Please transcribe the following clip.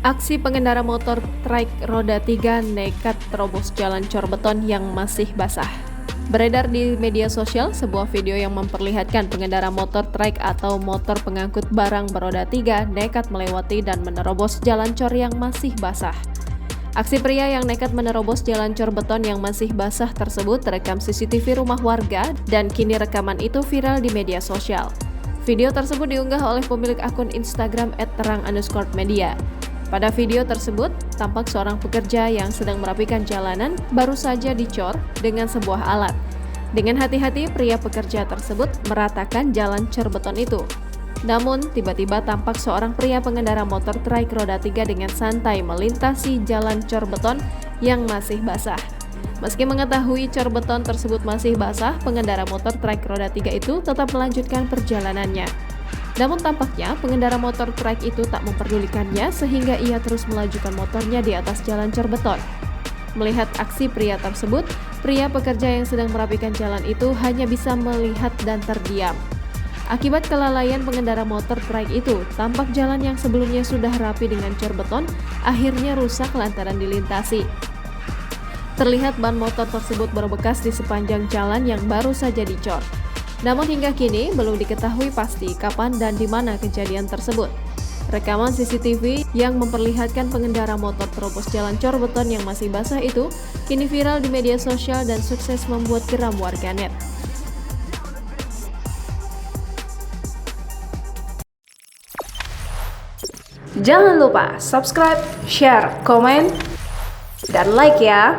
Aksi pengendara motor trike roda 3 nekat terobos jalan cor beton yang masih basah. Beredar di media sosial sebuah video yang memperlihatkan pengendara motor trike atau motor pengangkut barang beroda 3 nekat melewati dan menerobos jalan cor yang masih basah. Aksi pria yang nekat menerobos jalan cor beton yang masih basah tersebut terekam CCTV rumah warga dan kini rekaman itu viral di media sosial. Video tersebut diunggah oleh pemilik akun Instagram @terang_media. Pada video tersebut, tampak seorang pekerja yang sedang merapikan jalanan baru saja dicor dengan sebuah alat. Dengan hati-hati, pria pekerja tersebut meratakan jalan cor beton itu. Namun, tiba-tiba tampak seorang pria pengendara motor trike roda 3 dengan santai melintasi jalan cor beton yang masih basah. Meski mengetahui cor beton tersebut masih basah, pengendara motor trike roda 3 itu tetap melanjutkan perjalanannya. Namun tampaknya pengendara motor trike itu tak memperdulikannya sehingga ia terus melajukan motornya di atas jalan cor beton. Melihat aksi pria tersebut, pria pekerja yang sedang merapikan jalan itu hanya bisa melihat dan terdiam. Akibat kelalaian pengendara motor trike itu, tampak jalan yang sebelumnya sudah rapi dengan cor beton akhirnya rusak lantaran dilintasi. Terlihat ban motor tersebut berbekas di sepanjang jalan yang baru saja dicor. Namun hingga kini belum diketahui pasti kapan dan di mana kejadian tersebut. Rekaman CCTV yang memperlihatkan pengendara motor terobos jalan cor beton yang masih basah itu kini viral di media sosial dan sukses membuat geram warganet. Jangan lupa subscribe, share, komen, dan like ya!